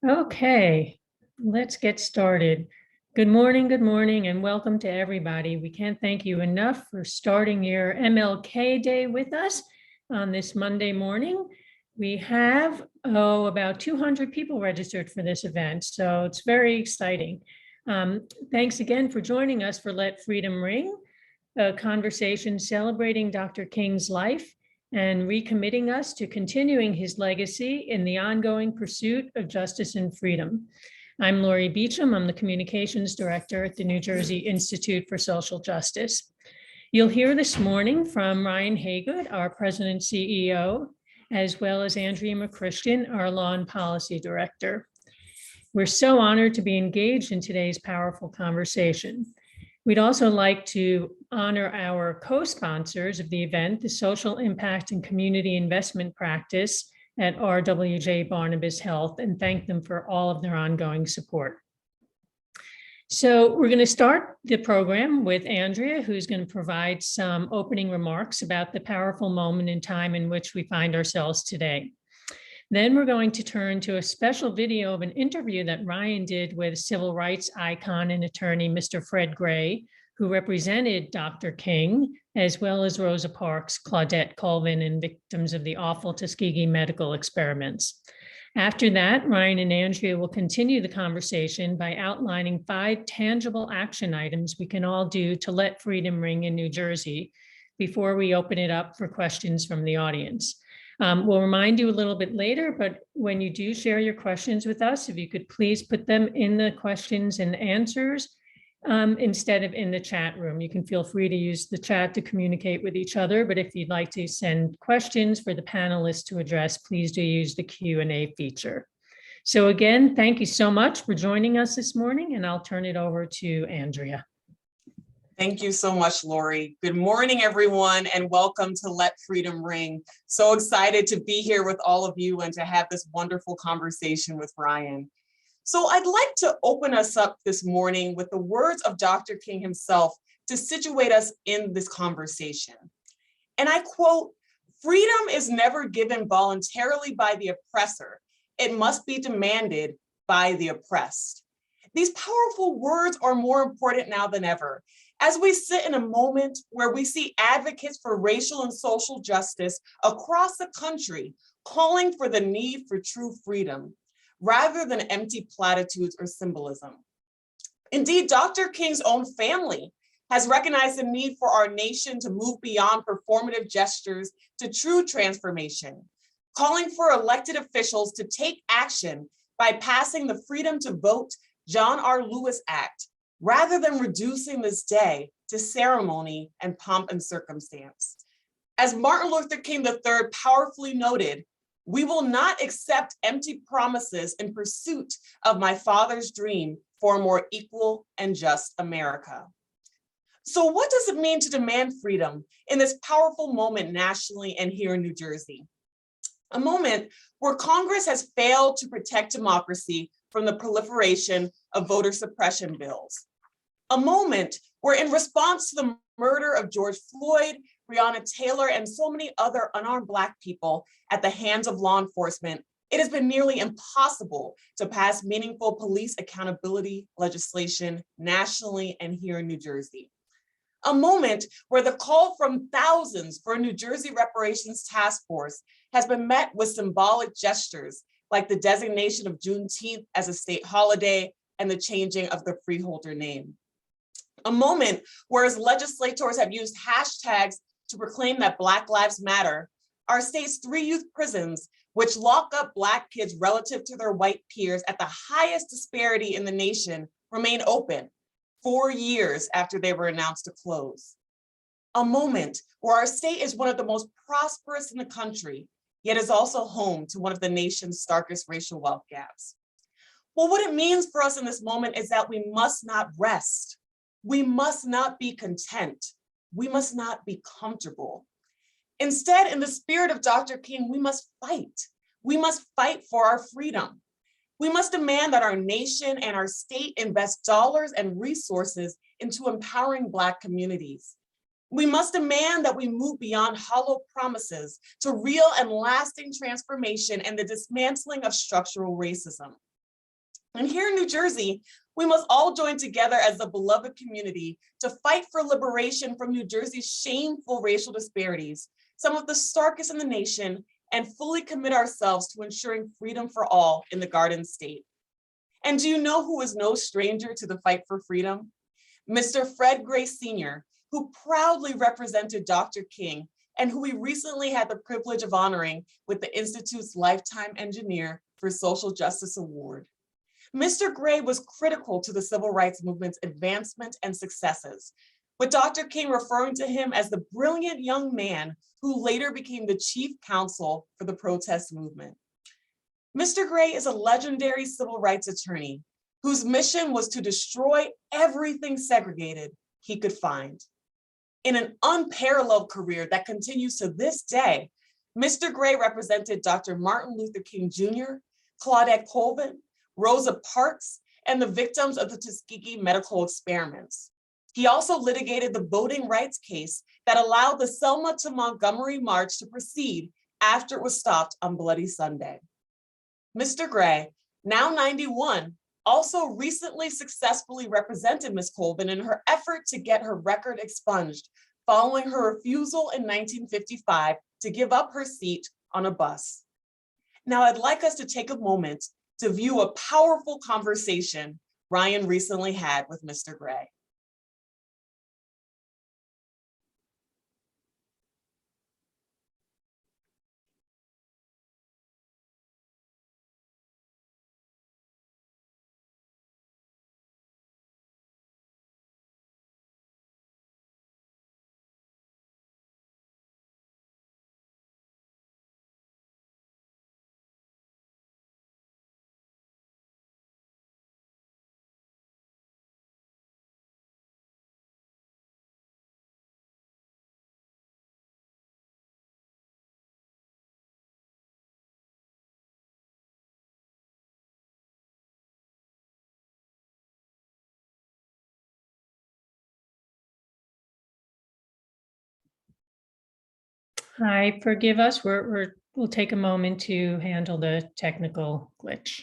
Okay, let's get started. Good morning, and welcome to everybody. We can't thank you enough for starting your MLK Day with us on this Monday morning. We have, about 200 people registered for this event, so it's very exciting. Thanks again for joining us for Let Freedom Ring, a conversation celebrating Dr. King's life and recommitting us to continuing his legacy in the ongoing pursuit of justice and freedom. I'm Lori Beecham. I'm the Communications Director at the New Jersey Institute for Social Justice. You'll hear this morning from Ryan Haygood, our President and CEO, as well as Andrea McChristian, our Law and Policy Director. We're so honored to be engaged in today's powerful conversation. We'd also like to honor our co-sponsors of the event, the Social Impact and Community Investment Practice at RWJ Barnabas Health, and thank them for all of their ongoing support. So we're going to start the program with Andrea, who's going to provide some opening remarks about the powerful moment in time in which we find ourselves today. Then we're going to turn to a special video of an interview that Ryan did with civil rights icon and attorney, Mr. Fred Gray, who represented Dr. King, as well as Rosa Parks, Claudette Colvin, and victims of the awful Tuskegee medical experiments. After that, Ryan and Andrea will continue the conversation by outlining 5 tangible action items we can all do to let freedom ring in New Jersey before we open it up for questions from the audience. We'll remind you a little bit later, but when you do share your questions with us, if you could please put them in the questions and answers instead of in the chat room. You can feel free to use the chat to communicate with each other, but if you'd like to send questions for the panelists to address, please do use the Q&A feature. So again, thank you so much for joining us this morning, and I'll turn it over to Andrea. Thank you so much, Lori. Good morning, everyone, and welcome to Let Freedom Ring. So excited to be here with all of you and to have this wonderful conversation with Ryan. So I'd like to open us up this morning with the words of Dr. King himself to situate us in this conversation. And I quote, "Freedom is never given voluntarily by the oppressor. It must be demanded by the oppressed." These powerful words are more important now than ever, as we sit in a moment where we see advocates for racial and social justice across the country calling for the need for true freedom, rather than empty platitudes or symbolism. Indeed, Dr. King's own family has recognized the need for our nation to move beyond performative gestures to true transformation, calling for elected officials to take action by passing the Freedom to Vote John R. Lewis Act, rather than reducing this day to ceremony and pomp and circumstance. As Martin Luther King III powerfully noted, "We will not accept empty promises in pursuit of my father's dream for a more equal and just America." So what does it mean to demand freedom in this powerful moment nationally and here in New Jersey? A moment where Congress has failed to protect democracy from the proliferation of voter suppression bills. A moment where, in response to the murder of George Floyd, Breonna Taylor, and so many other unarmed Black people at the hands of law enforcement, it has been nearly impossible to pass meaningful police accountability legislation nationally and here in New Jersey. A moment where the call from thousands for a New Jersey reparations task force has been met with symbolic gestures like the designation of Juneteenth as a state holiday and the changing of the freeholder name. A moment where, as legislators have used hashtags to proclaim that Black Lives Matter, our state's 3 youth prisons, which lock up Black kids relative to their white peers at the highest disparity in the nation, remain open 4 years after they were announced to close. A moment where our state is one of the most prosperous in the country, yet is also home to one of the nation's starkest racial wealth gaps. Well, what it means for us in this moment is that we must not rest. We must not be content. We must not be comfortable. Instead, in the spirit of Dr. King, we must fight. We must fight for our freedom. We must demand that our nation and our state invest dollars and resources into empowering Black communities. We must demand that we move beyond hollow promises to real and lasting transformation and the dismantling of structural racism. And here in New Jersey, we must all join together as a beloved community to fight for liberation from New Jersey's shameful racial disparities, some of the starkest in the nation, and fully commit ourselves to ensuring freedom for all in the Garden State. And do you know who is no stranger to the fight for freedom? Mr. Fred Gray Sr., who proudly represented Dr. King and who we recently had the privilege of honoring with the Institute's Lifetime Engineer for Social Justice Award. Mr. Gray was critical to the civil rights movement's advancement and successes, with Dr. King referring to him as the brilliant young man who later became the chief counsel for the protest movement. Mr. Gray is a legendary civil rights attorney whose mission was to destroy everything segregated he could find. In an unparalleled career that continues to this day, Mr. Gray represented Dr. Martin Luther King Jr., Claudette Colvin, Rosa Parks, and the victims of the Tuskegee medical experiments. He also litigated the voting rights case that allowed the Selma to Montgomery March to proceed after it was stopped on Bloody Sunday. Mr. Gray, now 91, also recently successfully represented Ms. Colvin in her effort to get her record expunged following her refusal in 1955 to give up her seat on a bus. Now, I'd like us to take a moment to view a powerful conversation Ryan recently had with Mr. Gray. Hi, forgive us. We'll take a moment to handle the technical glitch.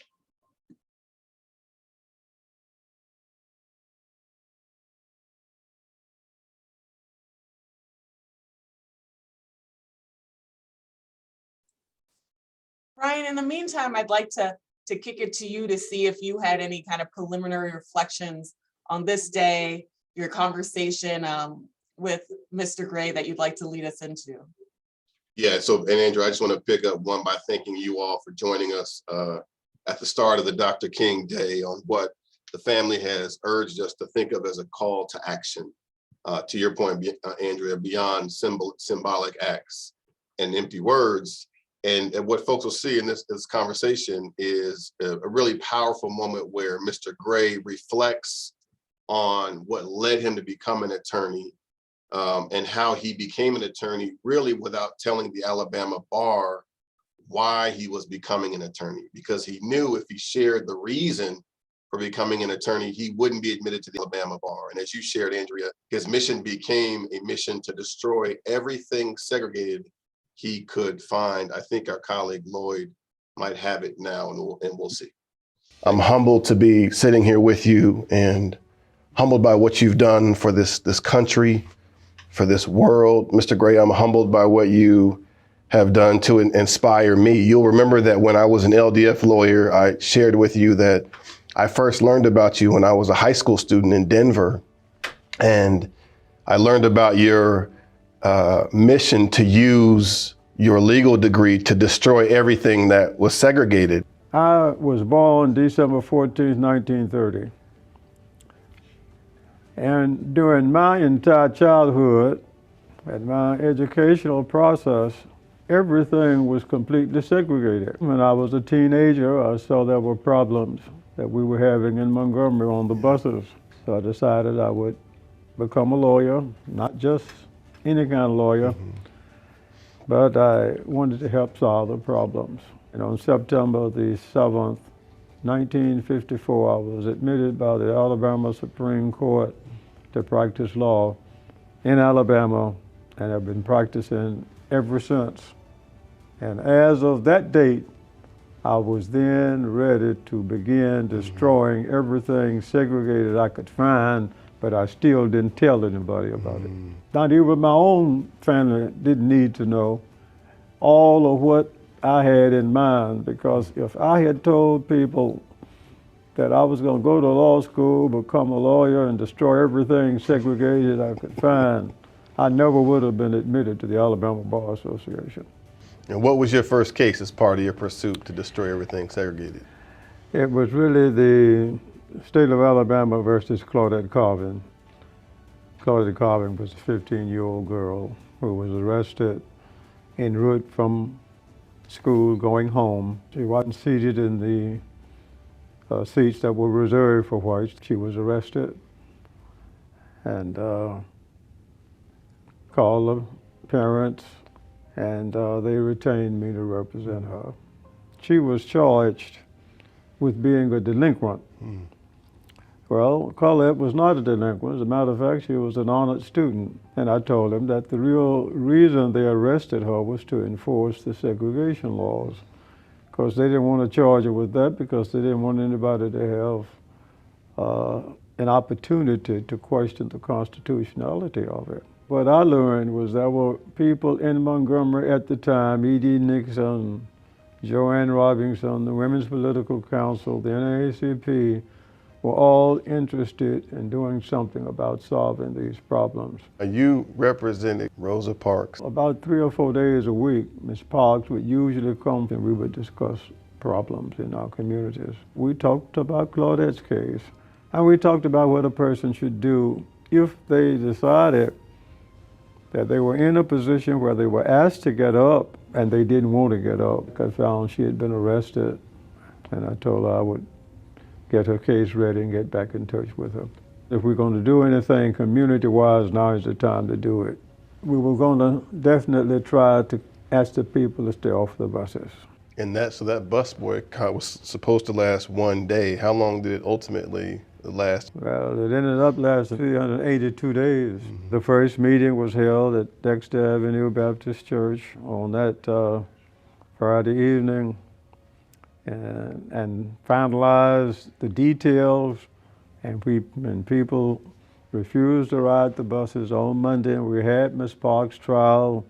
Ryan, in the meantime, I'd like to kick it to you to see if you had any kind of preliminary reflections on this day, your conversation with Mr. Gray that you'd like to lead us into. Yeah, so, and Andrew, I just want to pick up one by thanking you all for joining us at the start of the Dr. King Day on what the family has urged us to think of as a call to action. To your point, Andrea, beyond symbolic acts and empty words. And what folks will see in this conversation is a really powerful moment where Mr. Gray reflects on what led him to become an attorney, and how he became an attorney really without telling the Alabama bar why he was becoming an attorney, because he knew if he shared the reason for becoming an attorney, he wouldn't be admitted to the Alabama bar. And as you shared, Andrea, his mission became a mission to destroy everything segregated he could find. I think our colleague Lloyd might have it now, and we'll see. I'm humbled to be sitting here with you and humbled by what you've done for this country, for this world. Mr. Gray, I'm humbled by what you have done to inspire me. You'll remember that when I was an LDF lawyer, I shared with you that I first learned about you when I was a high school student in Denver. And I learned about your mission to use your legal degree to destroy everything that was segregated. I was born December 14th, 1930. And during my entire childhood and my educational process, everything was completely segregated. When I was a teenager, I saw there were problems that we were having in Montgomery on the buses. So I decided I would become a lawyer, not just any kind of lawyer, but I wanted to help solve the problems. And on September the 7th, 1954, I was admitted by the Alabama Supreme Court to practice law in Alabama, and I've been practicing ever since. And as of that date, I was then ready to begin destroying everything segregated I could find, but I still didn't tell anybody about it. Not even my own family didn't need to know all of what I had in mind, because if I had told people that I was going to go to law school, become a lawyer, and destroy everything segregated I could find, I never would have been admitted to the Alabama Bar Association. And what was your first case as part of your pursuit to destroy everything segregated? It was really the state of Alabama versus Claudette Carvin. Claudette Carvin was a 15-year-old girl who was arrested en route from school going home. She wasn't seated in the seats that were reserved for whites. She was arrested and called the parents, and they retained me to represent her. She was charged with being a delinquent. Well, Colette was not a delinquent. As a matter of fact, she was an honored student. And I told them that the real reason they arrested her was to enforce the segregation laws, because they didn't want to charge her with that, because they didn't want anybody to have an opportunity to question the constitutionality of it. What I learned was there were people in Montgomery at the time, E.D. Nixon, Joanne Robinson, the Women's Political Council, the NAACP, were all interested in doing something about solving these problems. You represented Rosa Parks. About 3 or 4 days a week, Ms. Parks would usually come and we would discuss problems in our communities. We talked about Claudette's case, and we talked about what a person should do if they decided that they were in a position where they were asked to get up and they didn't want to get up. I found she had been arrested, and I told her I would get her case ready and get back in touch with her. If we're going to do anything community-wise, now is the time to do it. We were going to definitely try to ask the people to stay off the buses. And so that bus boycott was supposed to last 1 day. How long did it ultimately last? Well, it ended up lasting 382 days. The first meeting was held at Dexter Avenue Baptist Church on that Friday evening, and finalized the details, and people refused to ride the buses on Monday, and we had Ms. Parks' trial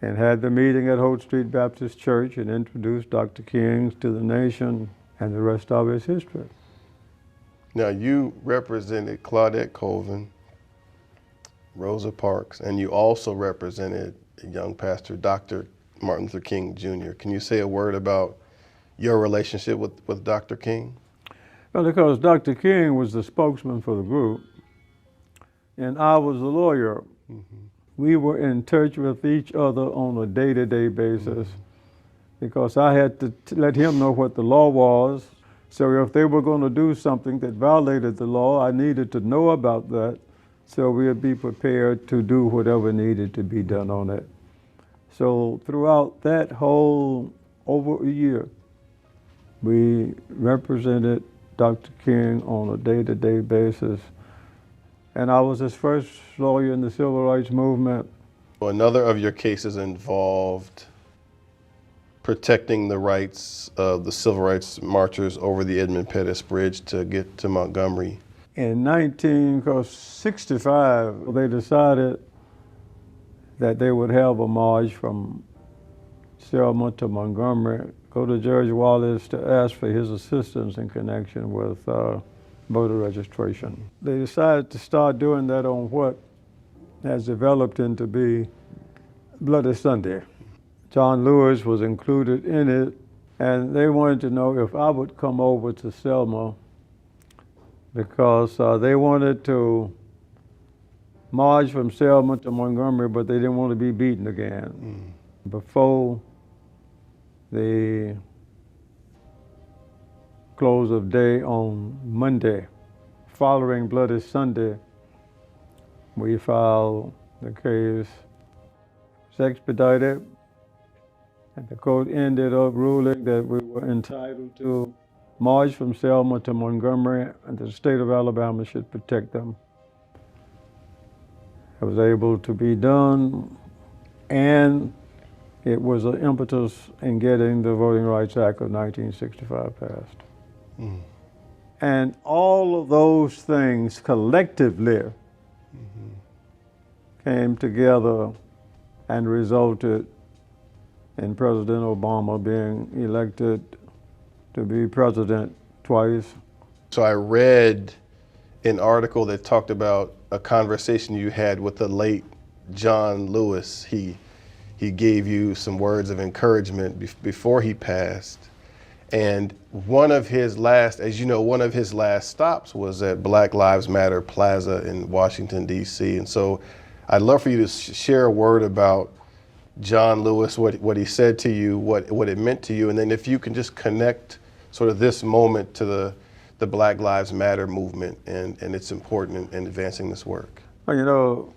and had the meeting at Holt Street Baptist Church and introduced Dr. King to the nation, and the rest of it is history. Now, you represented Claudette Colvin, Rosa Parks, and you also represented a young pastor, Dr. Martin Luther King Jr. Can you say a word about your relationship with Dr. King? Well, because Dr. King was the spokesman for the group, and I was a lawyer. We were in touch with each other on a day-to-day basis, because I had to let him know what the law was. So if they were going to do something that violated the law, I needed to know about that, so we'd be prepared to do whatever needed to be done on it. So throughout that whole over a year, we represented Dr. King on a day-to-day basis, and I was his first lawyer in the civil rights movement. Another of your cases involved protecting the rights of the civil rights marchers over the Edmund Pettus Bridge to get to Montgomery. In 1965, they decided that they would have a march from Selma to Montgomery, go to George Wallace to ask for his assistance in connection with voter registration. They decided to start doing that on what has developed into be Bloody Sunday. John Lewis was included in it, and they wanted to know if I would come over to Selma, because they wanted to march from Selma to Montgomery, but they didn't want to be beaten again. Before the close of day on Monday, following Bloody Sunday, we filed the case. It's expedited, and the court ended up ruling that we were entitled to march from Selma to Montgomery, and the state of Alabama should protect them. It was able to be done, and it was an impetus in getting the Voting Rights Act of 1965 passed. Mm. And all of those things collectively came together and resulted in President Obama being elected to be president twice. So I read an article that talked about a conversation you had with the late John Lewis. He gave you some words of encouragement before he passed. And one of his last, as you know, one of his last stops was at Black Lives Matter Plaza in Washington, D.C. And so I'd love for you to share a word about John Lewis, what he said to you, what it meant to you, and then if you can just connect sort of this moment to the Black Lives Matter movement and its importance in advancing this work. Well, you know,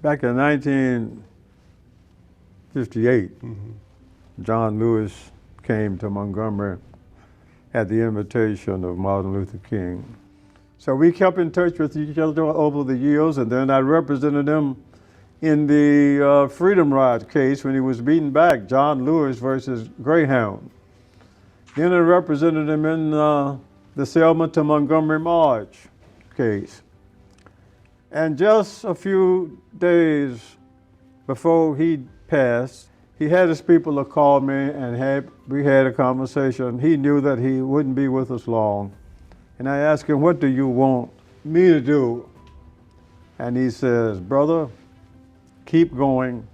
back in 1958, John Lewis came to Montgomery at the invitation of Martin Luther King. So we kept in touch with each other over the years, and then I represented him in the Freedom Ride case when he was beaten back, John Lewis versus Greyhound. Then I represented him in the Selma to Montgomery March case. And just a few days before he passed, he had his people to call me and we had a conversation. He knew that he wouldn't be with us long. And I asked him, what do you want me to do? And he says, brother, keep going,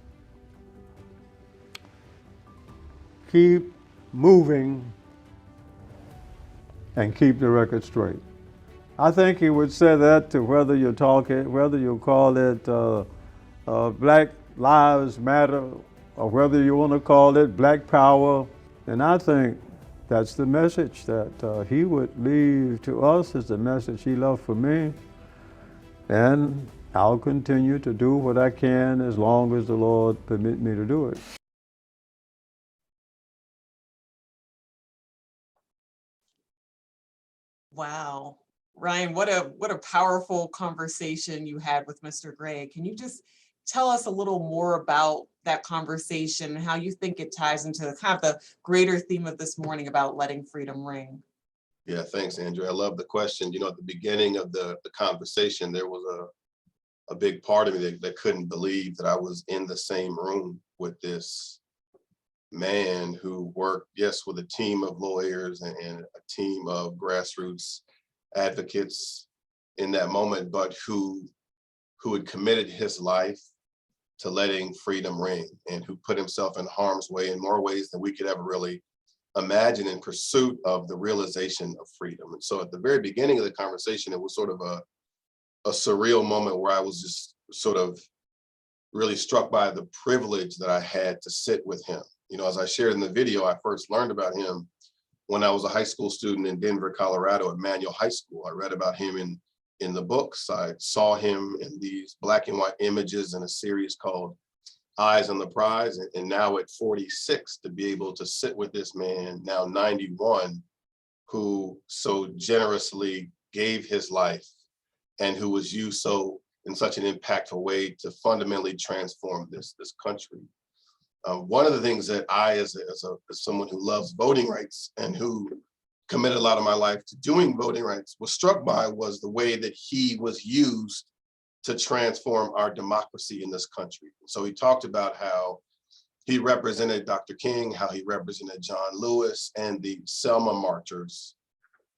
keep moving, and keep the record straight. I think he would say that to whether you call it Black Lives Matter or whether you want to call it Black Power. And I think that's the message that he would leave to us, is the message he left for me. And I'll continue to do what I can as long as the Lord permit me to do it. Wow. Ryan, what a powerful conversation you had with Mr. Gray. Can you just tell us a little more about that conversation and how you think it ties into kind of the greater theme of this morning about letting freedom ring? Yeah, thanks, Andrew. I love the question. You know, at the beginning of the conversation, there was a big part of me that couldn't believe that I was in the same room with this man who worked, yes, with a team of lawyers and a team of grassroots advocates in that moment, but who had committed his life to letting freedom ring and who put himself in harm's way in more ways than we could ever really imagine in pursuit of the realization of freedom. And so at the very beginning of the conversation, it was sort of a surreal moment where I was just sort of really struck by the privilege that I had to sit with him. You know, as I shared in the video, I first learned about him when I was a high school student in Denver, Colorado at Manual High School. I read about him in the books. I saw him in these black and white images in a series called Eyes on the Prize. And now at 46, to be able to sit with this man, now 91, who so generously gave his life and who was used so in such an impactful way to fundamentally transform this country. One of the things that I, as someone who loves voting rights and who committed a lot of my life to doing voting rights, was struck by was the way that he was used to transform our democracy in this country. So he talked about how he represented Dr. King, how he represented John Lewis and the Selma marchers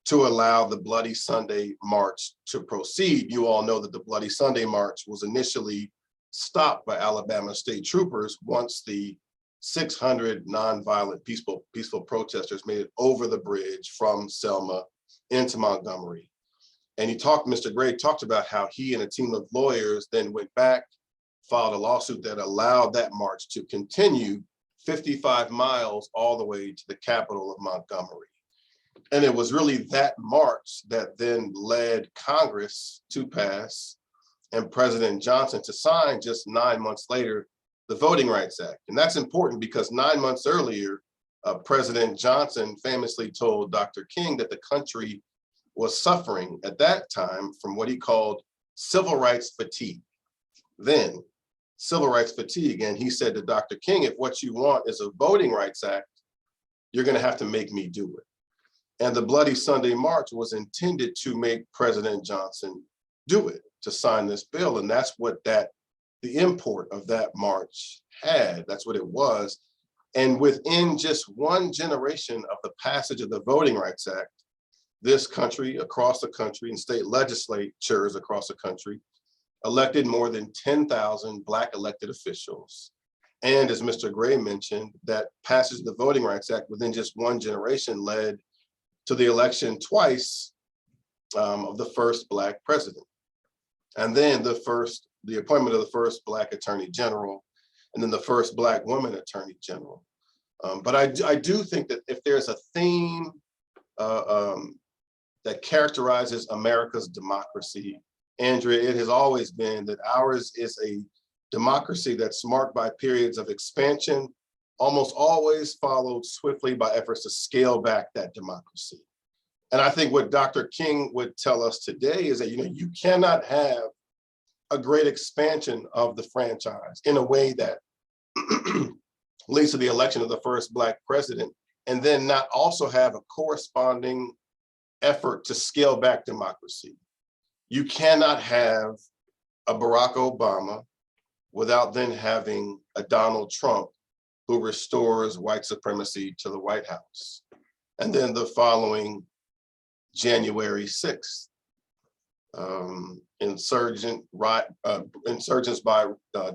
to allow the Bloody Sunday March to proceed. You all know that the Bloody Sunday March was initially stopped by Alabama state troopers once the 600 nonviolent peaceful protesters made it over the bridge from Selma into Montgomery. And Mr. Gray talked about how he and a team of lawyers then went back, filed a lawsuit that allowed that march to continue 55 miles all the way to the capital of Montgomery. And it was really that march that then led Congress to pass and President Johnson to sign just 9 months later, the Voting Rights Act. And that's important because 9 months earlier, President Johnson famously told Dr. King that the country was suffering at that time from what he called civil rights fatigue. Then, civil rights fatigue. And he said to Dr. King, if what you want is a Voting Rights Act, you're going to have to make me do it. And the Bloody Sunday March was intended to make President Johnson do it, to sign this bill. And that's what the import of that march had. That's what it was. And within just one generation of the passage of the Voting Rights Act, this country, across the country, and state legislatures across the country, elected more than 10,000 Black elected officials. And as Mr. Gray mentioned, that passage of the Voting Rights Act within just one generation led to the election twice of the first Black president. And then the appointment of the first Black Attorney General, and then the first Black woman Attorney General. But I do think that if there's a theme that characterizes America's democracy, Andrea, it has always been that ours is a democracy that's marked by periods of expansion, almost always followed swiftly by efforts to scale back that democracy. And I think what Dr. King would tell us today is that, you cannot have a great expansion of the franchise in a way that leads to the election of the first Black president, and then not also have a corresponding effort to scale back democracy. You cannot have a Barack Obama without then having a Donald Trump who restores white supremacy to the White House. And then the following January 6th, insurgents by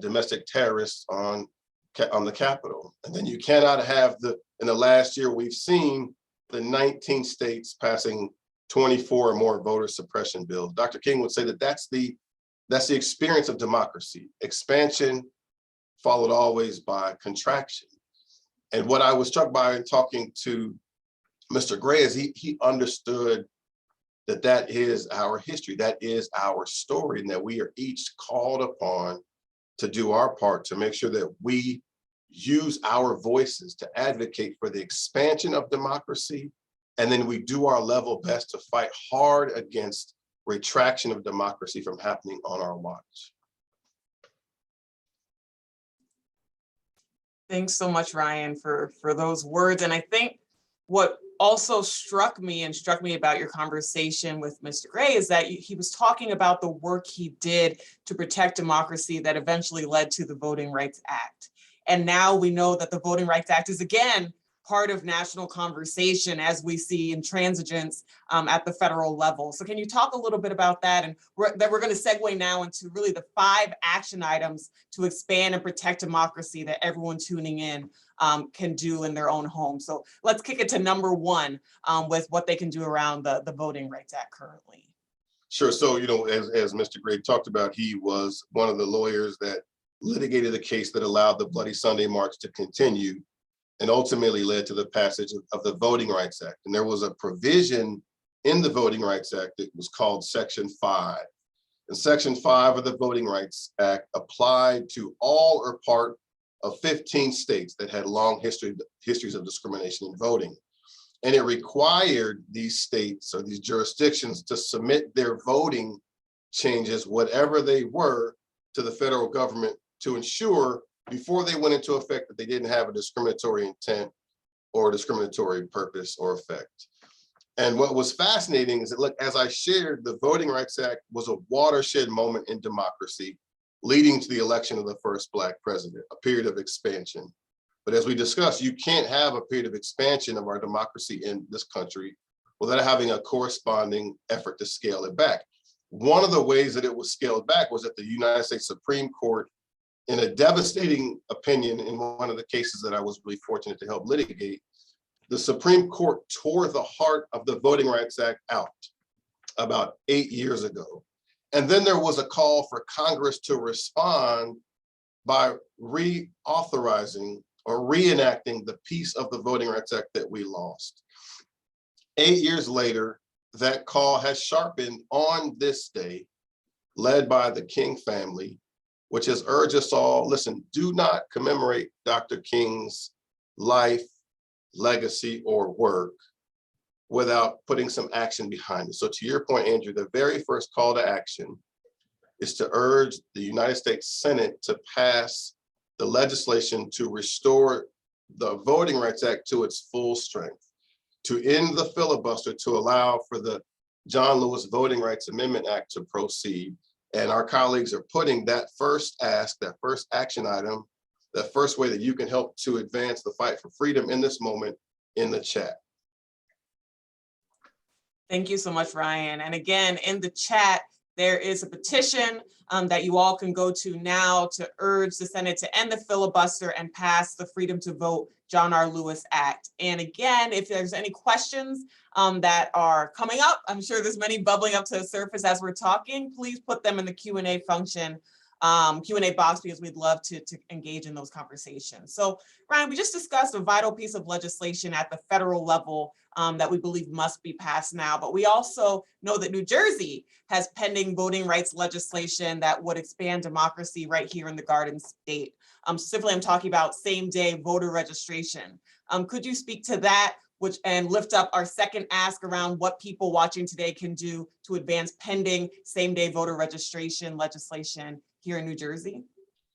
domestic terrorists on the Capitol. And then you cannot have in the last year, we've seen the 19 states passing 24 or more voter suppression bills. Dr. King would say that that's the experience of democracy. Expansion followed always by contraction. And what I was struck by in talking to Mr. Gray is he understood that is our history, that is our story, and that we are each called upon to do our part to make sure that we use our voices to advocate for the expansion of democracy. And then we do our level best to fight hard against retraction of democracy from happening on our watch. Thanks so much, Ryan, for those words. And I think what also struck me about your conversation with Mr. Gray is that he was talking about the work he did to protect democracy that eventually led to the Voting Rights Act. And now we know that the Voting Rights Act is again part of national conversation as we see intransigence at the federal level. So can you talk a little bit about that? And we're going to segue now into really the 5 action items to expand and protect democracy that everyone tuning in can do in their own home. So let's kick it to number 1 with what they can do around the Voting Rights Act currently. Sure. So, as Mr. Gray talked about, he was one of the lawyers that litigated a case that allowed the Bloody Sunday March to continue and ultimately led to the passage of the Voting Rights Act. And there was a provision in the Voting Rights Act that was called Section 5. And Section 5 of the Voting Rights Act applied to all or part of 15 states that had long histories of discrimination in voting. And it required these states or these jurisdictions to submit their voting changes, whatever they were, to the federal government to ensure before they went into effect that they didn't have a discriminatory intent or a discriminatory purpose or effect. And what was fascinating is that, look, as I shared, the Voting Rights Act was a watershed moment in democracy, leading to the election of the first Black president, a period of expansion. But as we discussed, you can't have a period of expansion of our democracy in this country without having a corresponding effort to scale it back. One of the ways that it was scaled back was that the United States Supreme Court, in a devastating opinion in one of the cases that I was really fortunate to help litigate, the Supreme Court tore the heart of the Voting Rights Act out about 8 years ago. And then there was a call for Congress to respond by reauthorizing or reenacting the piece of the Voting Rights Act that we lost. 8 years later, that call has sharpened on this day, led by the King family, which has urged us all, listen, do not commemorate Dr. King's life, legacy, or work without putting some action behind it. So to your point, Andrew, the very first call to action is to urge the United States Senate to pass the legislation to restore the Voting Rights Act to its full strength, to end the filibuster, to allow for the John Lewis Voting Rights Amendment Act to proceed. And our colleagues are putting that first ask, that first action item, that first way that you can help to advance the fight for freedom in this moment in the chat. Thank you so much, Ryan. And again, in the chat, there is a petition that you all can go to now to urge the Senate to end the filibuster and pass the Freedom to Vote John R. Lewis Act. And again, if there's any questions that are coming up, I'm sure there's many bubbling up to the surface as we're talking, please put them in the Q&A function, Q&A box, because we'd love to engage in those conversations. So Ryan, we just discussed a vital piece of legislation at the federal level that we believe must be passed now, but we also know that New Jersey has pending voting rights legislation that would expand democracy right here in the Garden State. Specifically, I'm talking about same-day voter registration. Could you speak to that and lift up our second ask around what people watching today can do to advance pending same-day voter registration legislation here in New Jersey?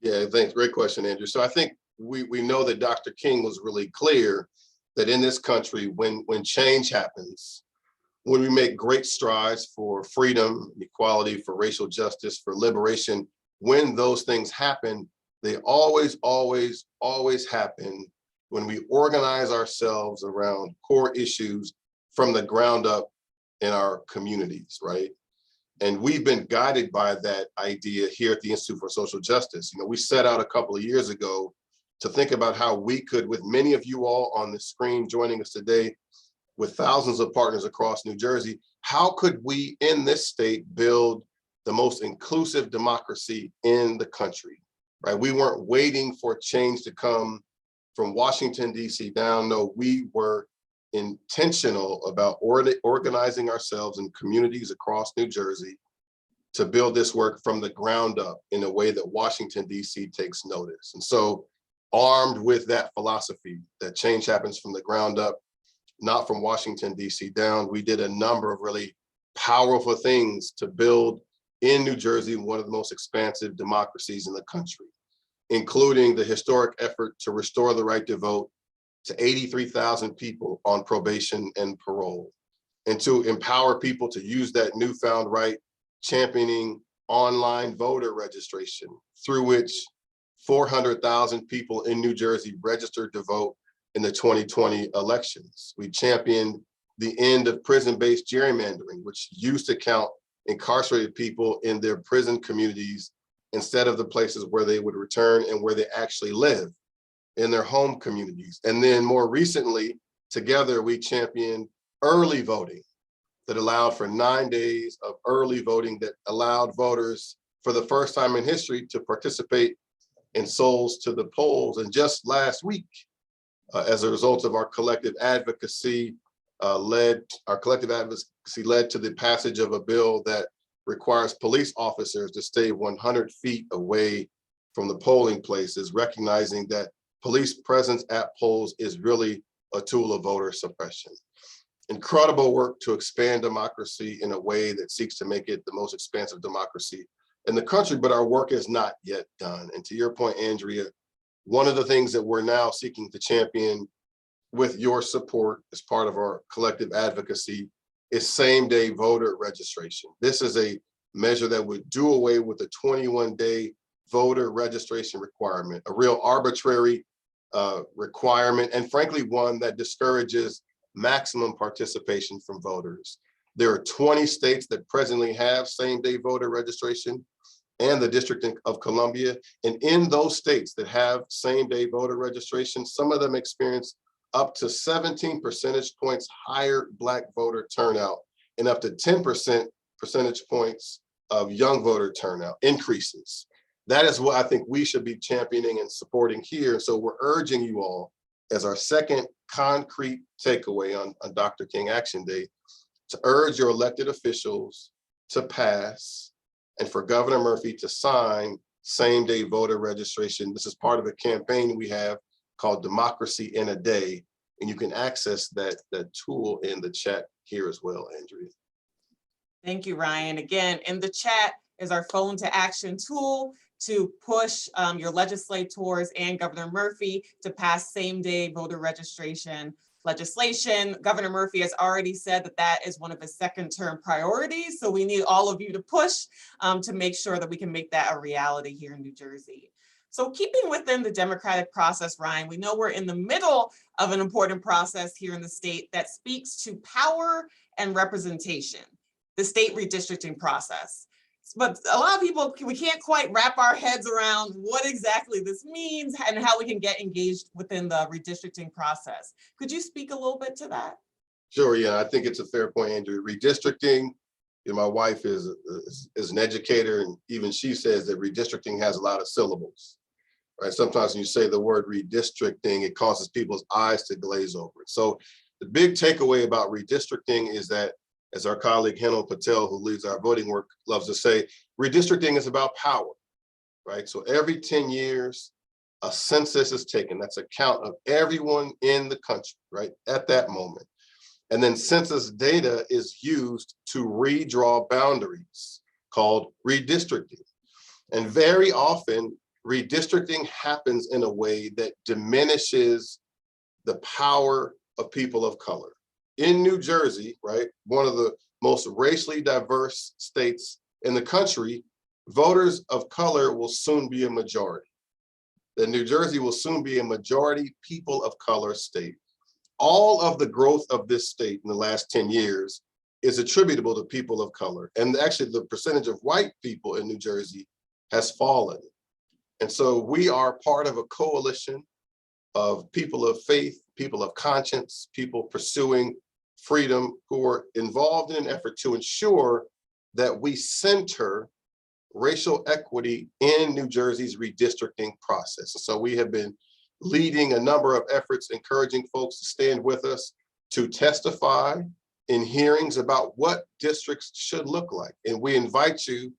Yeah, thanks. Great question, Andrew. So I think we know that Dr. King was really clear that in this country, when change happens, when we make great strides for freedom, equality, for racial justice, for liberation, when those things happen, they always, always, always happen when we organize ourselves around core issues from the ground up in our communities, right? And we've been guided by that idea here at the Institute for Social Justice. You know, we set out a couple of years ago to think about how we could, with many of you all on the screen joining us today, with thousands of partners across New Jersey, how could we in this state build the most inclusive democracy in the country, right? We weren't waiting for change to come from Washington, D.C. down. No, we were intentional about organizing ourselves in communities across New Jersey to build this work from the ground up in a way that Washington, D.C. takes notice. And so armed with that philosophy that change happens from the ground up, not from Washington, D.C. down, we did a number of really powerful things to build in New Jersey one of the most expansive democracies in the country, including the historic effort to restore the right to vote to 83,000 people on probation and parole, and to empower people to use that newfound right, championing online voter registration, through which 400,000 people in New Jersey registered to vote in the 2020 elections. We championed the end of prison-based gerrymandering, which used to count incarcerated people in their prison communities instead of the places where they would return and where they actually live, in their home communities. And then more recently, together, we championed early voting that allowed for 9 days of early voting that allowed voters for the first time in history to participate in souls to the polls. And just last week, as a result of our collective advocacy, led to the passage of a bill that requires police officers to stay 100 feet away from the polling places, recognizing that police presence at polls is really a tool of voter suppression. Incredible work to expand democracy in a way that seeks to make it the most expansive democracy in the country, but our work is not yet done. And to your point, Andrea, one of the things that we're now seeking to champion with your support as part of our collective advocacy is same-day voter registration. This is a measure that would do away with the 21-day voter registration requirement, a real arbitrary requirement, and frankly, one that discourages maximum participation from voters. There are 20 states that presently have same-day voter registration, and the District of Columbia. And in those states that have same-day voter registration, some of them experience up to 17 percentage points higher Black voter turnout and up to 10 percentage points of young voter turnout increases. That is what I think we should be championing and supporting here. So we're urging you all, as our second concrete takeaway on Dr. King Action Day, to urge your elected officials to pass and for Governor Murphy to sign same-day voter registration. This is part of a campaign we have called Democracy in a Day, and you can access that tool in the chat here as well, Andrea. Thank you, Ryan. Again, in the chat, is our phone to action tool to push your legislators and Governor Murphy to pass same-day voter registration legislation. Governor Murphy has already said that that is one of his second-term priorities. So we need all of you to push to make sure that we can make that a reality here in New Jersey. So keeping within the democratic process, Ryan, we know we're in the middle of an important process here in the state that speaks to power and representation, the state redistricting process. But a lot of people, we can't quite wrap our heads around what exactly this means and how we can get engaged within the redistricting process. Could you speak a little bit to that? Sure, yeah, I think it's a fair point, Andrew. Redistricting, my wife is an educator, and even she says that redistricting has a lot of syllables, right? Sometimes when you say the word redistricting, it causes people's eyes to glaze over it. So the big takeaway about redistricting is that, as our colleague Henel Patel, who leads our voting work, loves to say, redistricting is about power, right? So every 10 years, a census is taken. That's a count of everyone in the country, right, at that moment. And then census data is used to redraw boundaries, called redistricting. And very often, redistricting happens in a way that diminishes the power of people of color. In New Jersey, right, one of the most racially diverse states in the country, voters of color will soon be a majority. That New Jersey will soon be a majority people of color state. All of the growth of this state in the last 10 years is attributable to people of color. And actually the percentage of white people in New Jersey has fallen. And so we are part of a coalition of people of faith, people of conscience, people pursuing freedom, who are involved in an effort to ensure that we center racial equity in New Jersey's redistricting process. And so we have been leading a number of efforts, encouraging folks to stand with us to testify in hearings about what districts should look like. And we invite you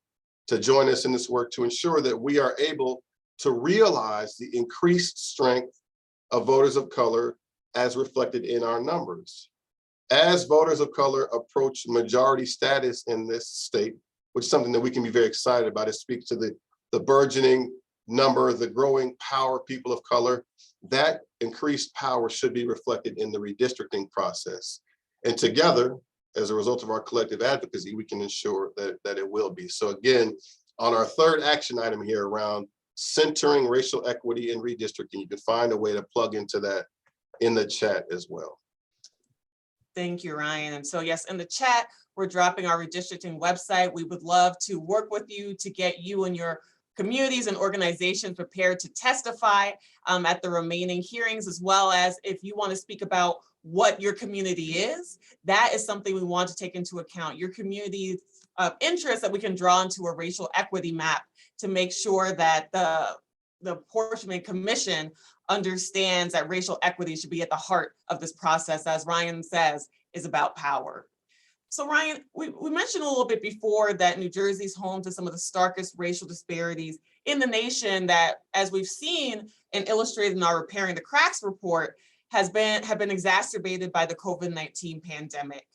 to join us in this work to ensure that we are able to realize the increased strength of voters of color as reflected in our numbers. As voters of color approach majority status in this state, which is something that we can be very excited about, it speaks to the burgeoning number, the growing power of people of color. That increased power should be reflected in the redistricting process. And together, as a result of our collective advocacy, we can ensure that it will be. So again, on our third action item here around centering racial equity and redistricting, you can find a way to plug into that in the chat as well. Thank you, Ryan. And so yes, in the chat, we're dropping our redistricting website. We would love to work with you to get you and your communities and organizations prepared to testify at the remaining hearings, as well as if you want to speak about what your community is, that is something we want to take into account. Your community of interest that we can draw into a racial equity map to make sure that the Apportionment Commission understands that racial equity should be at the heart of this process, as Ryan says, is about power. So Ryan, we mentioned a little bit before that New Jersey's home to some of the starkest racial disparities in the nation that, as we've seen and illustrated in our Repairing the Cracks report, have been exacerbated by the COVID-19 pandemic.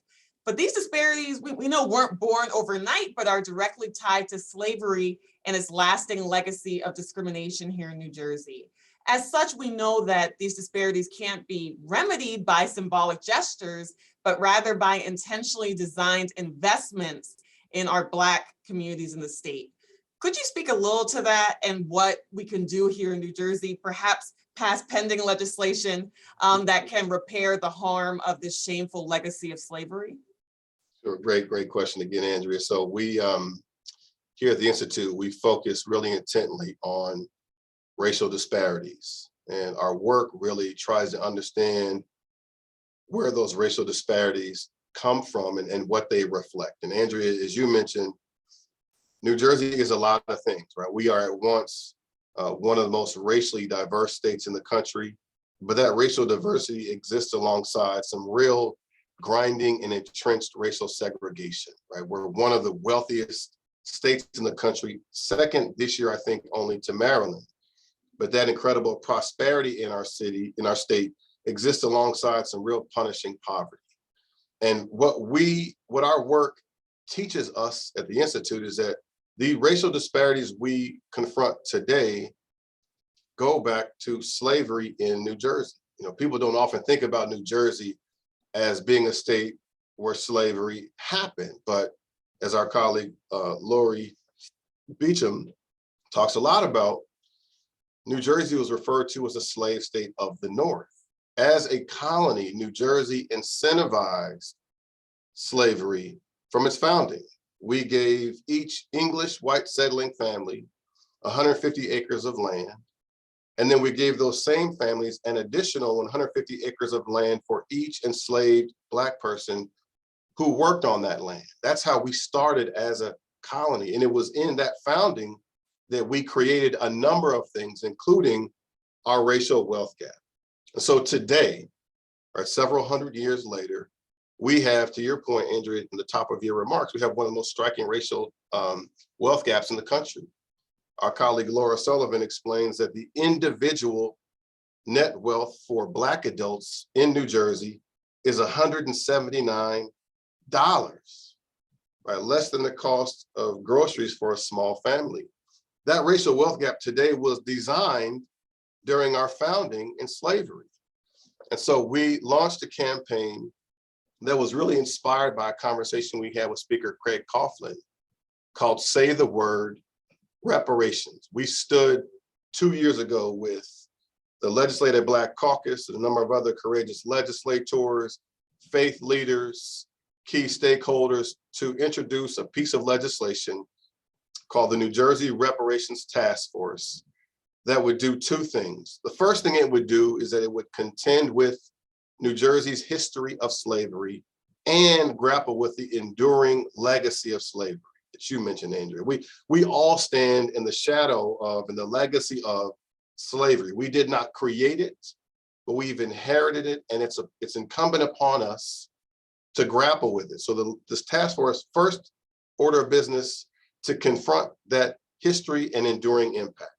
But these disparities, we know weren't born overnight, but are directly tied to slavery and its lasting legacy of discrimination here in New Jersey. As such, we know that these disparities can't be remedied by symbolic gestures, but rather by intentionally designed investments in our Black communities in the state. Could you speak a little to that and what we can do here in New Jersey, perhaps pass pending legislation that can repair the harm of this shameful legacy of slavery? Sure, great question again, Andrea. So we, here at the Institute, we focus really intently on racial disparities. And our work really tries to understand where those racial disparities come from and what they reflect. And Andrea, as you mentioned, New Jersey is a lot of things, right? We are at once one of the most racially diverse states in the country, but that racial diversity exists alongside some real grinding and entrenched racial segregation, right? We're one of the wealthiest states in the country, second this year, I think, only to Maryland. But that incredible prosperity in our city, in our state, exists alongside some real punishing poverty. And what our work teaches us at the Institute is that The racial disparities we confront today go back to slavery in New Jersey. You know, people don't often think about New Jersey as being a state where slavery happened, but as our colleague Lori Beecham talks a lot about, New Jersey was referred to as a slave state of the North. As a colony, New Jersey incentivized slavery from its founding. We gave each English white settling family 150 acres of land. And then we gave those same families an additional 150 acres of land for each enslaved Black person who worked on that land. That's how we started as a colony. And it was in that founding that we created a number of things, including our racial wealth gap. So today, right, several hundred years later, we have, to your point, Andrea, in the top of your remarks, we have one of the most striking racial wealth gaps in the country. Our colleague Laura Sullivan explains that the individual net wealth for Black adults in New Jersey is $179, right? Less than the cost of groceries for a small family. That racial wealth gap today was designed during our founding in slavery. And so we launched a campaign that was really inspired by a conversation we had with Speaker Craig Coughlin called Say the Word Reparations. We stood 2 years ago with the Legislative Black Caucus and a number of other courageous legislators, faith leaders, key stakeholders to introduce a piece of legislation called the New Jersey Reparations Task Force that would do two things. The first thing it would do is that it would contend with New Jersey's history of slavery and grapple with the enduring legacy of slavery that you mentioned, Andrea. We all stand in the shadow of and the legacy of slavery. We did not create it, but we've inherited it, and it's incumbent upon us to grapple with it. So this task force first order of business to confront that history and enduring impact.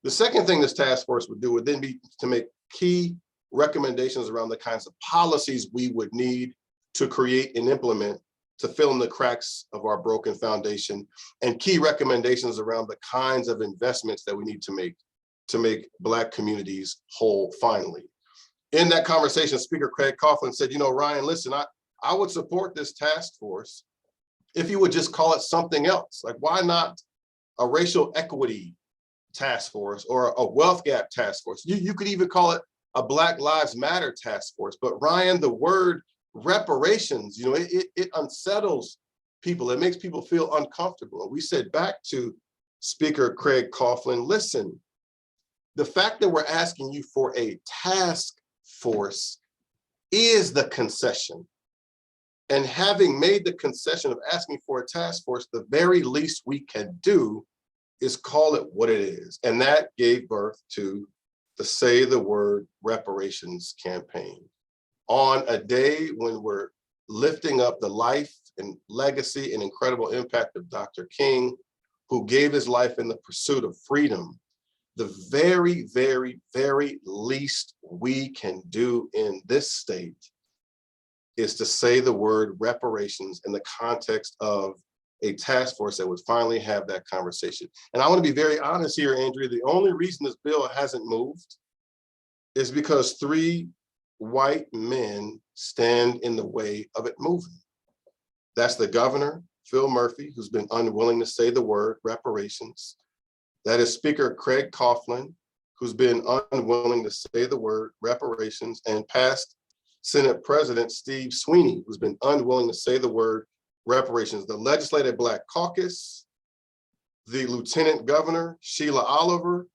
The second thing this task force would do would then be to make key recommendations around the kinds of policies we would need to create and implement to fill in the cracks of our broken foundation, and key recommendations around the kinds of investments that we need to make Black communities whole finally. In that conversation, Speaker Craig Coughlin said, you know, Ryan, listen, I would support this task force if you would just call it something else. Like, why not a racial equity task force or a wealth gap task force? You could even call it a Black Lives Matter task force. But Ryan, the word reparations, you know, it unsettles people. It makes people feel uncomfortable. And we said back to Speaker Craig Coughlin, listen, the fact that we're asking you for a task force is the concession. And having made the concession of asking for a task force, the very least we can do is call it what it is. And that gave birth to the Say the Word Reparations campaign. On a day when we're lifting up the life and legacy and incredible impact of Dr. King, who gave his life in the pursuit of freedom, the very, very, very least we can do in this state is to say the word reparations in the context of a task force that would finally have that conversation. And I want to be very honest here, Andrea, the only reason this bill hasn't moved is because 3 white men stand in the way of it moving. That's the governor, Phil Murphy, who's been unwilling to say the word reparations. That is Speaker Craig Coughlin, who's been unwilling to say the word reparations, and past Senate President Steve Sweeney, who's been unwilling to say the word reparations. The Legislative Black Caucus, the Lieutenant Governor, Sheila Oliver,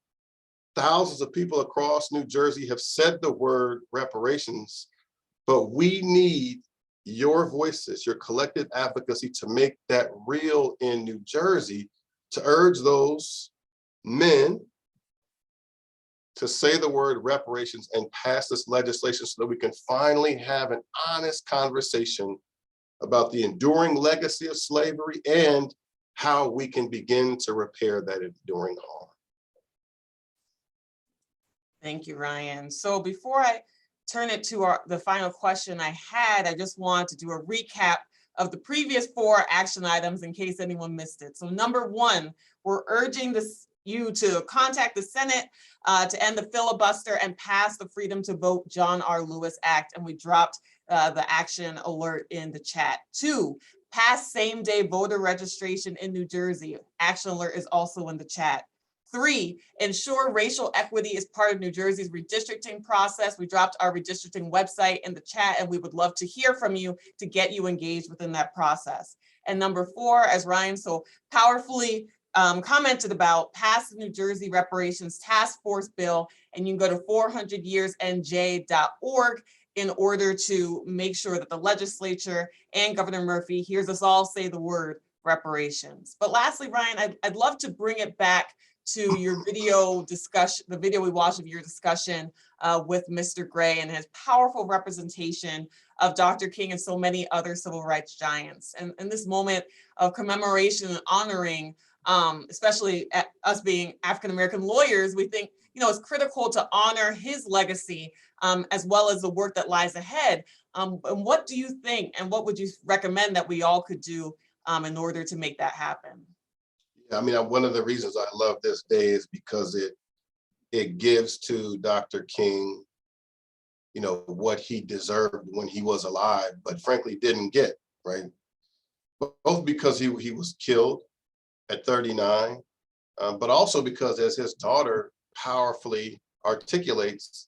thousands of people across New Jersey have said the word reparations, but we need your voices, your collective advocacy to make that real in New Jersey, to urge those men to say the word reparations and pass this legislation so that we can finally have an honest conversation about the enduring legacy of slavery and how we can begin to repair that enduring harm. Thank you, Ryan. So before I turn it to the final question I just wanted to do a recap of the previous 4 action items in case anyone missed it. So number 1, we're urging you to contact the Senate to end the filibuster and pass the Freedom to Vote John R. Lewis Act. And we dropped the action alert in the chat. 2, pass same-day voter registration in New Jersey. Action alert is also in the chat. 3, ensure racial equity is part of New Jersey's redistricting process. We dropped our redistricting website in the chat, and we would love to hear from you to get you engaged within that process. And number 4, as Ryan so powerfully commented about, pass the New Jersey Reparations Task Force Bill, and you can go to 400yearsnj.org in order to make sure that the legislature and Governor Murphy hears us all say the word reparations. But lastly, Ryan, I'd love to bring it back to your video discussion, the video we watched of your discussion with Mr. Gray and his powerful representation of Dr. King and so many other civil rights giants. And in this moment of commemoration and honoring, especially at us being African-American lawyers, we think, it's critical to honor his legacy as well as the work that lies ahead. And what do you think, and what would you recommend that we all could do in order to make that happen? Yeah, I mean, one of the reasons I love this day is because it gives to Dr. King, what he deserved when he was alive, but frankly didn't get, right? Both because he was killed at 39, but also because, as his daughter powerfully articulates,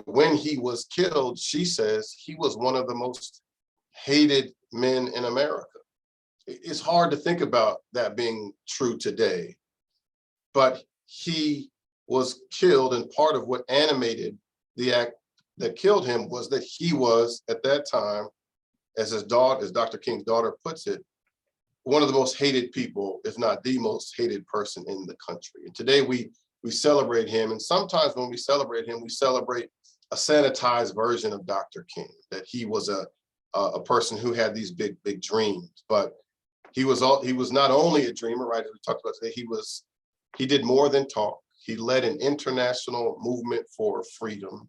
when he was killed, she says he was one of the most hated men in America. It's hard to think about that being true today, but he was killed, and part of what animated the act that killed him was that he was, at that time, as Dr. King's daughter puts it, one of the most hated people, if not the most hated person in the country. And today we celebrate him, and sometimes when we celebrate him, we celebrate a sanitized version of Dr. King, that he was a person who had these big dreams, but he was not only a dreamer, right? As we talked about today, he did more than talk. He led an international movement for freedom,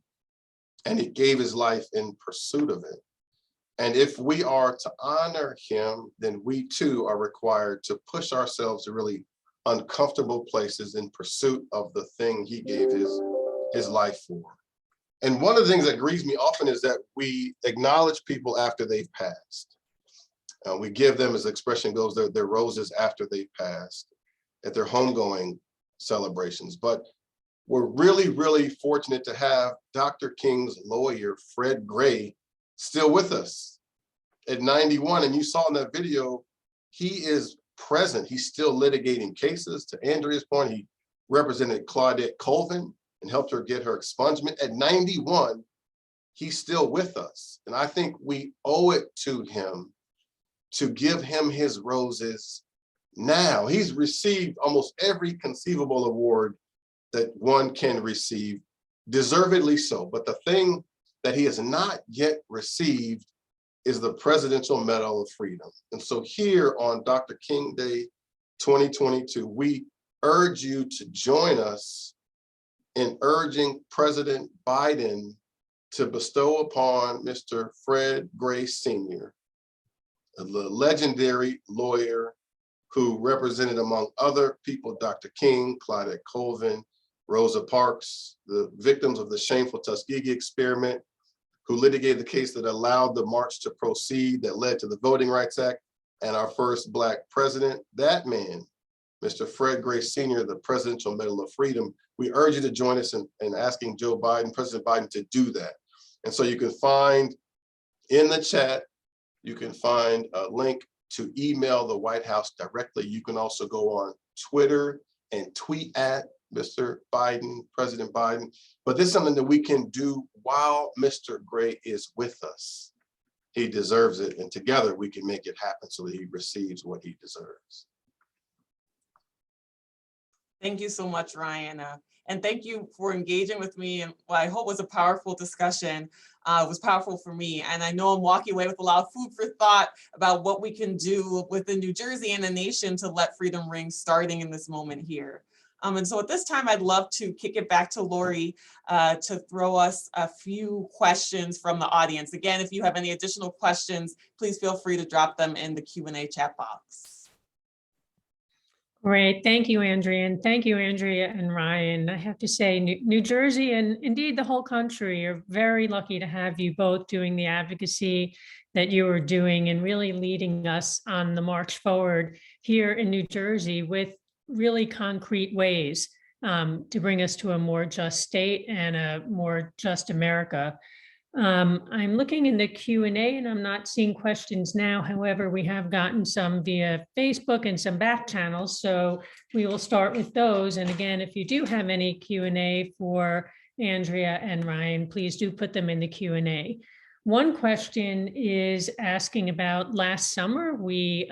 and he gave his life in pursuit of it. And if we are to honor him, then we too are required to push ourselves to really uncomfortable places in pursuit of the thing he gave his life for. And one of the things that grieves me often is that we acknowledge people after they've passed. We give them, as the expression goes, their roses after they've passed at their homegoing celebrations. But we're really, really fortunate to have Dr. King's lawyer, Fred Gray, still with us at 91. And you saw in that video, he is present. He's still litigating cases. To Andrea's point, he represented Claudette Colvin and helped her get her expungement. At 91, he's still with us. And I think we owe it to him to give him his roses now. He's received almost every conceivable award that one can receive, deservedly so. But the thing that he has not yet received is the Presidential Medal of Freedom. And so here on Dr. King Day 2022, we urge you to join us in urging President Biden to bestow upon Mr. Fred Gray Sr., the legendary lawyer who represented, among other people, Dr. King, Claudette Colvin, Rosa Parks, the victims of the shameful Tuskegee experiment, who litigated the case that allowed the march to proceed that led to the Voting Rights Act and our first Black president. That man, Mr. Fred Gray Sr., the Presidential Medal of Freedom, we urge you to join us in asking President Biden, to do that. And so you can find in the chat, you can find a link to email the White House directly. You can also go on Twitter and tweet at Mr. Biden, President Biden. But this is something that we can do while Mr. Gray is with us. He deserves it, and together we can make it happen so that he receives what he deserves. Thank you so much, Ryan. And thank you for engaging with me and what I hope was a powerful discussion. It was powerful for me. And I know I'm walking away with a lot of food for thought about what we can do within New Jersey and the nation to let freedom ring, starting in this moment here. And so at this time, I'd love to kick it back to Lori to throw us a few questions from the audience. Again, if you have any additional questions, please feel free to drop them in the Q&A chat box. Great. Thank you, Andrea. And thank you, Andrea and Ryan. I have to say, New Jersey and indeed the whole country are very lucky to have you both doing the advocacy that you are doing and really leading us on the march forward here in New Jersey with really concrete ways to bring us to a more just state and a more just America. I'm looking in the Q&A and I'm not seeing questions now. However, we have gotten some via Facebook and some back channels. So we will start with those. And again, if you do have any Q&A for Andrea and Ryan, please do put them in the Q&A. One question is asking about last summer. We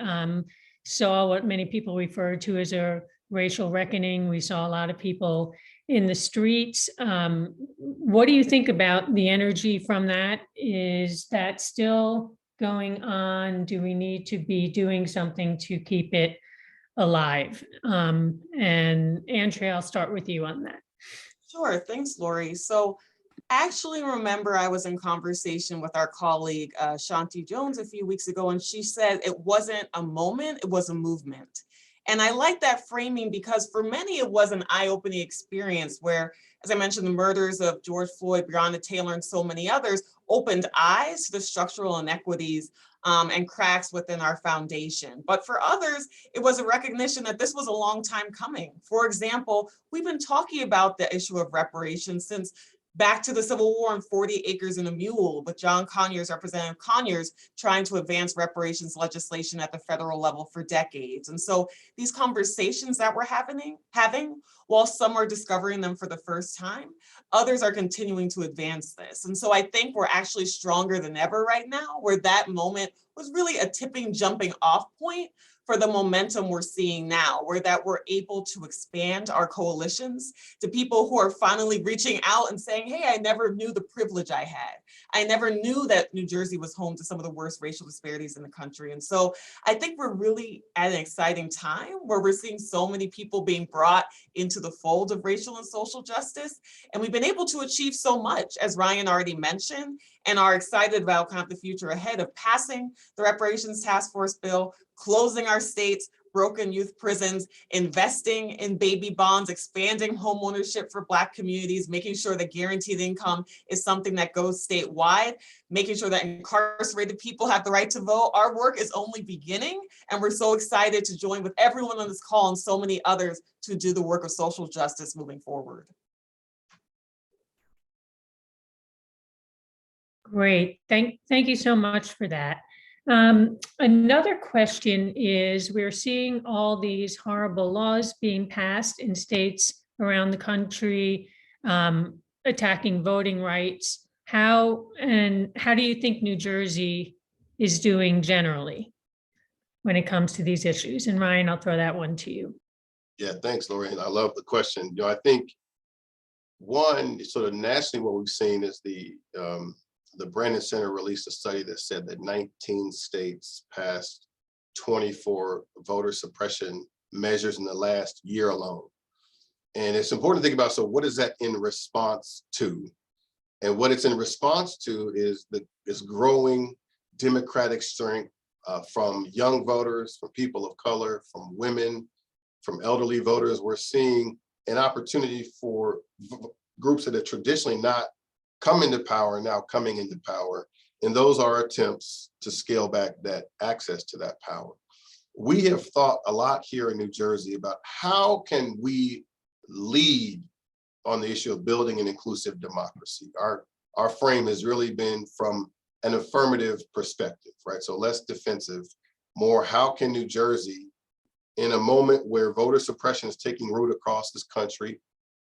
saw what many people refer to as a racial reckoning. We saw a lot of people in the streets. What do you think about the energy from that? Is that still going on? Do we need to be doing something to keep it alive? And Andrea, I'll start with you on that. Sure, thanks, Lori. So actually remember I was in conversation with our colleague Shanti Jones a few weeks ago, and she said it wasn't a moment, it was a movement. And I like that framing because for many, it was an eye-opening experience where, as I mentioned, the murders of George Floyd, Breonna Taylor, and so many others opened eyes to the structural inequities and cracks within our foundation. But for others, it was a recognition that this was a long time coming. For example, we've been talking about the issue of reparations since back to the Civil War and 40 Acres and a Mule, with John Conyers, Representative Conyers, trying to advance reparations legislation at the federal level for decades. And so these conversations that we're having, while some are discovering them for the first time, others are continuing to advance this. And so I think we're actually stronger than ever right now, where that moment was really a jumping off point for the momentum we're seeing now, where that we're able to expand our coalitions to people who are finally reaching out and saying, hey, I never knew the privilege I had. I never knew that New Jersey was home to some of the worst racial disparities in the country. And so I think we're really at an exciting time where we're seeing so many people being brought into the fold of racial and social justice. And we've been able to achieve so much, as Ryan already mentioned, and are excited about kind of the future ahead of passing the Reparations Task Force bill, closing our state's broken youth prisons, investing in baby bonds, expanding home ownership for Black communities, making sure that guaranteed income is something that goes statewide, making sure that incarcerated people have the right to vote. Our work is only beginning, and we're so excited to join with everyone on this call and so many others to do the work of social justice moving forward. Great. Thank you so much for that. Another question is, we're seeing all these horrible laws being passed in states around the country, attacking voting rights. How do you think New Jersey is doing generally when it comes to these issues? And Ryan, I'll throw that one to you. Yeah, thanks, Lori. I love the question. I think one, sort of nationally, what we've seen is the Brandon Center released a study that said that 19 states passed 24 voter suppression measures in the last year alone. And it's important to think about, so what is that in response to? And what it's in response to is growing democratic strength from young voters, from people of color, from women, from elderly voters. We're seeing an opportunity for groups that have traditionally not come into power, now coming into power. And those are attempts to scale back that access to that power. We have thought a lot here in New Jersey about how can we lead on the issue of building an inclusive democracy. Our frame has really been from an affirmative perspective, right? So less defensive, more how can New Jersey, in a moment where voter suppression is taking root across this country,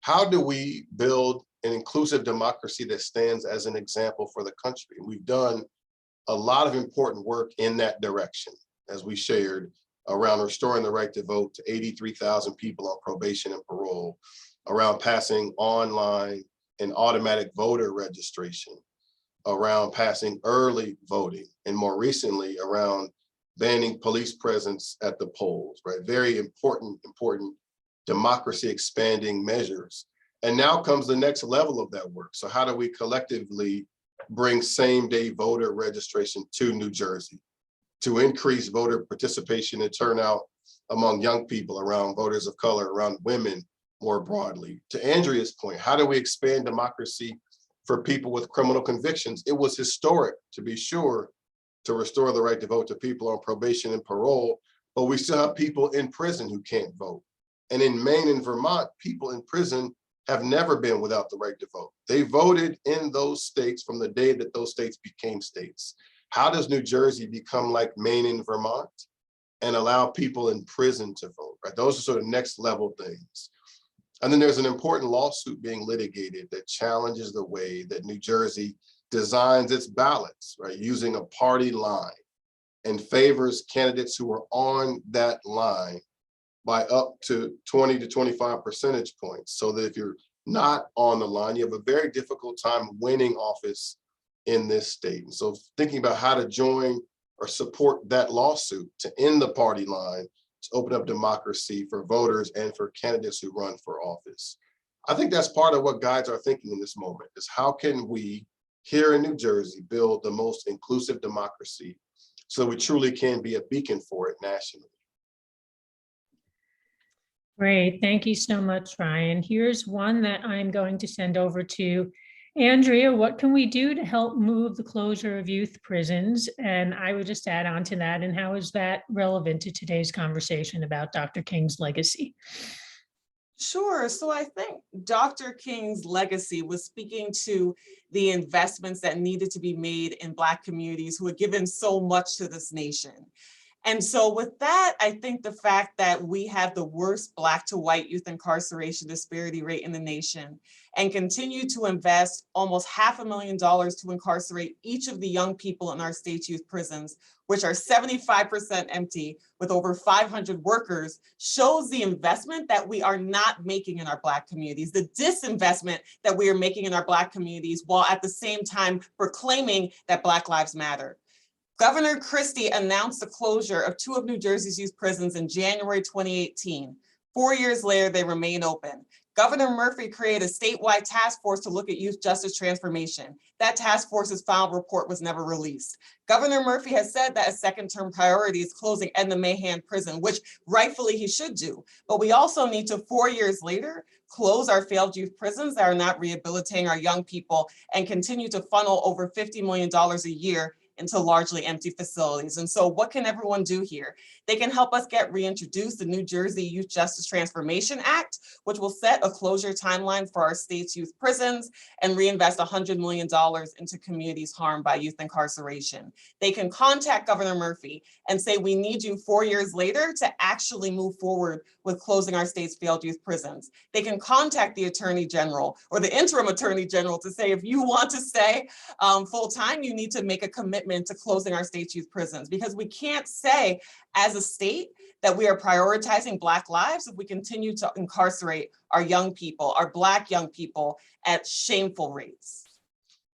how do we build an inclusive democracy that stands as an example for the country? And we've done a lot of important work in that direction, as we shared, around restoring the right to vote to 83,000 people on probation and parole, around passing online and automatic voter registration, around passing early voting, and more recently around banning police presence at the polls, right? Very important democracy expanding measures. And now comes the next level of that work. So how do we collectively bring same-day voter registration to New Jersey to increase voter participation and turnout among young people, around voters of color, around women more broadly? To Andrea's point, how do we expand democracy for people with criminal convictions? It was historic, to be sure, to restore the right to vote to people on probation and parole, but we still have people in prison who can't vote. And in Maine and Vermont, people in prison have never been without the right to vote. They voted in those states from the day that those states became states. How does New Jersey become like Maine and Vermont and allow people in prison to vote, right? Those are sort of next level things. And then there's an important lawsuit being litigated that challenges the way that New Jersey designs its ballots, right? Using a party line, and favors candidates who are on that line by up to 20 to 25 percentage points. So that if you're not on the line, you have a very difficult time winning office in this state. And so thinking about how to join or support that lawsuit to end the party line, to open up democracy for voters and for candidates who run for office. I think that's part of what guides our thinking in this moment, is how can we here in New Jersey build the most inclusive democracy so we truly can be a beacon for it nationally. Great. Thank you so much, Ryan. Here's one that I'm going to send over to Andrea. What can we do to help move the closure of youth prisons? And I would just add on to that. And how is that relevant to today's conversation about Dr. King's legacy? Sure. So I think Dr. King's legacy was speaking to the investments that needed to be made in Black communities who had given so much to this nation. And so with that, I think the fact that we have the worst Black to white youth incarceration disparity rate in the nation and continue to invest almost $500,000 to incarcerate each of the young people in our state's youth prisons, which are 75% empty with over 500 workers, shows the investment that we are not making in our Black communities, the disinvestment that we are making in our Black communities, while at the same time proclaiming that Black lives matter. Governor Christie announced the closure of 2 of New Jersey's youth prisons in January 2018. 4 years later, they remain open. Governor Murphy created a statewide task force to look at youth justice transformation. That task force's final report was never released. Governor Murphy has said that a second-term priority is closing Edna Mahan Prison, which rightfully he should do. But we also need to, 4 years later, close our failed youth prisons that are not rehabilitating our young people and continue to funnel over $50 million a year into largely empty facilities. And so what can everyone do here? They can help us get reintroduced the New Jersey Youth Justice Transformation Act, which will set a closure timeline for our state's youth prisons and reinvest $100 million into communities harmed by youth incarceration. They can contact Governor Murphy and say, we need you 4 years later to actually move forward with closing our state's failed youth prisons. They can contact the Attorney General or the interim Attorney General to say, if you want to stay full time, you need to make a commitment to closing our state's youth prisons, because we can't say as a state that we are prioritizing Black lives if we continue to incarcerate our young people, our Black young people, at shameful rates.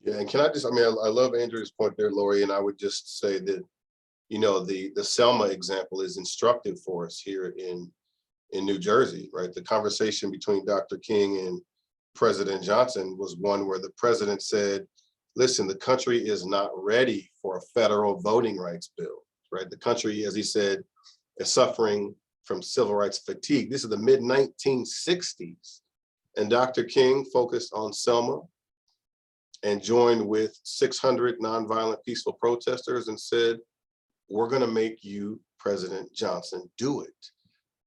Yeah, and can I just, I love Andrea's point there, Lori, and I would just say that, you know, the Selma example is instructive for us here in New Jersey, right? The conversation between Dr. King and President Johnson was one where the president said, listen, the country is not ready for a federal voting rights bill, right? The country, as he said, is suffering from civil rights fatigue. This is the mid-1960s. And Dr. King focused on Selma and joined with 600 nonviolent peaceful protesters and said, we're gonna make you, President Johnson, do it.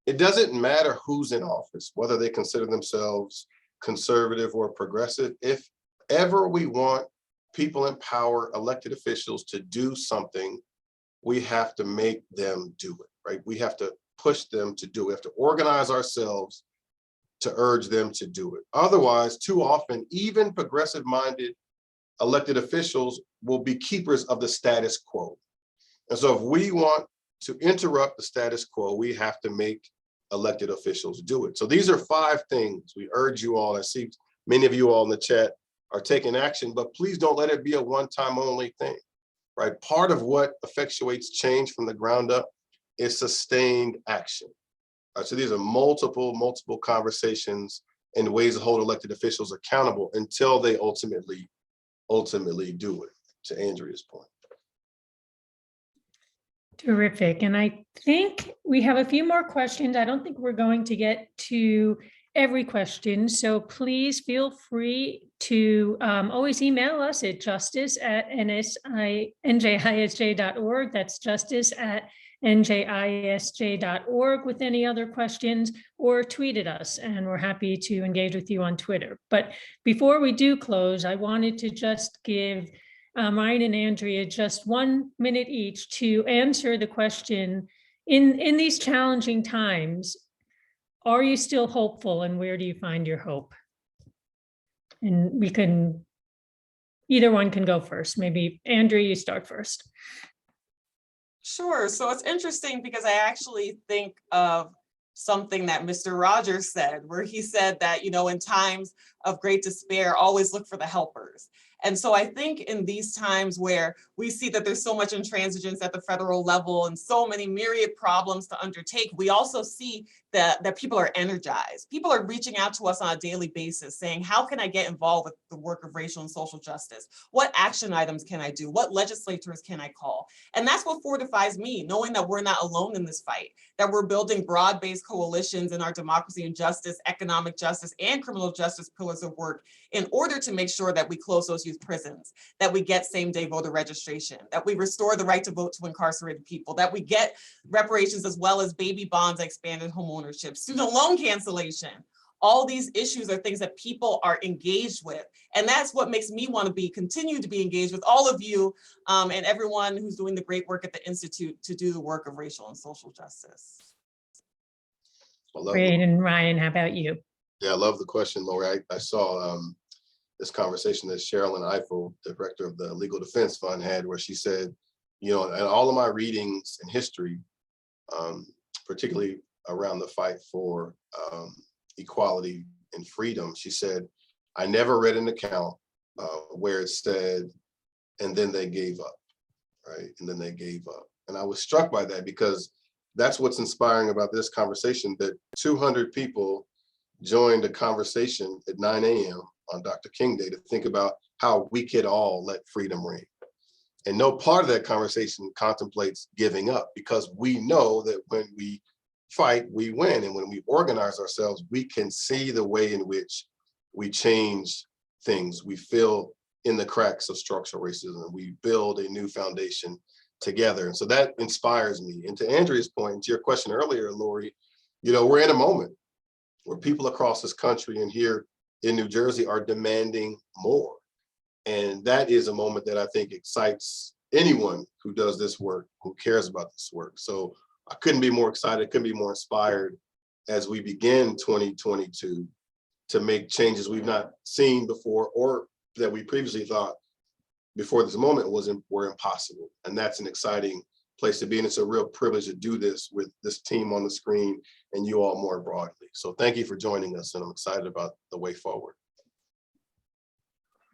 It doesn't matter who's in office, whether they consider themselves conservative or progressive. If ever we want people in power, elected officials, to do something, we have to make them do it, right? We have to push them to do it. We have to organize ourselves to urge them to do it. Otherwise, too often, even progressive-minded elected officials will be keepers of the status quo. And so if we want to interrupt the status quo, we have to make elected officials do it. So these are 5 things we urge you all. I see many of you all in the chat are taking action, but please don't let it be a one-time only thing, right? Part of what effectuates change from the ground up is sustained action. So these are multiple conversations and ways to hold elected officials accountable until they ultimately do it, to Andrea's point. Terrific. And I think we have a few more questions. I don't think we're going to get to every question. So please feel free to always email us at justice@njisj.org. That's justice@njisj.org with any other questions, or tweet at us, and we're happy to engage with you on Twitter. But before we do close, I wanted to just give Ryan and Andrea just 1 minute each to answer the question, in these challenging times, are you still hopeful, and where do you find your hope? And either one can go first. Maybe Andrea, you start first. Sure. So it's interesting because I actually think of something that Mr. Rogers said, where he said that, in times of great despair, always look for the helpers. And so I think in these times where we see that there's so much intransigence at the federal level and so many myriad problems to undertake, we also see that people are energized. People are reaching out to us on a daily basis saying, how can I get involved with the work of racial and social justice? What action items can I do? What legislators can I call? And that's what fortifies me, knowing that we're not alone in this fight, that we're building broad-based coalitions in our democracy and justice, economic justice, and criminal justice pillars of work in order to make sure that we close those youth prisons, that we get same-day voter registration, that we restore the right to vote to incarcerated people, that we get reparations as well as baby bonds, expanded home ownership, student loan cancellation. All these issues are things that people are engaged with. And that's what makes me want to continue to be engaged with all of you and everyone who's doing the great work at the Institute to do the work of racial and social justice. Great. And Ryan, how about you? Yeah, I love the question, Lori. I saw this conversation that Sherilyn Eiffel, director of the Legal Defense Fund, had, where she said, in all of my readings in history, particularly around the fight for equality and freedom, she said, I never read an account where it said, and then they gave up, right? And then they gave up. And I was struck by that, because that's what's inspiring about this conversation, that 200 people joined a conversation at 9 a.m. on Dr. King Day to think about how we could all let freedom ring. And no part of that conversation contemplates giving up, because we know that when we fight, we win. And when we organize ourselves, we can see the way in which we change things. We fill in the cracks of structural racism. We build a new foundation together. And so that inspires me. And to Andrea's point, to your question earlier, Lori, we're in a moment where people across this country and here in New Jersey are demanding more. And that is a moment that I think excites anyone who does this work, who cares about this work. So I couldn't be more excited, couldn't be more inspired as we begin 2022 to make changes we've not seen before, or that we previously thought before this moment were impossible. And that's an exciting place to be. And it's a real privilege to do this with this team on the screen and you all more broadly. So thank you for joining us, and I'm excited about the way forward.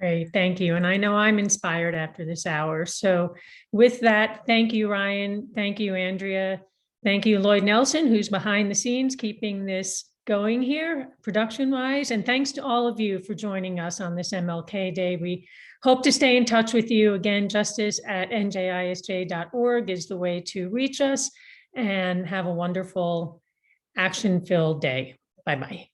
Great, thank you. And I know I'm inspired after this hour. So with that, thank you, Ryan. Thank you, Andrea. Thank you, Lloyd Nelson, who's behind the scenes keeping this going here production-wise. And thanks to all of you for joining us on this MLK Day. We hope to stay in touch with you. Again, justice@njisj.org is the way to reach us, and have a wonderful action-filled day. Bye-bye.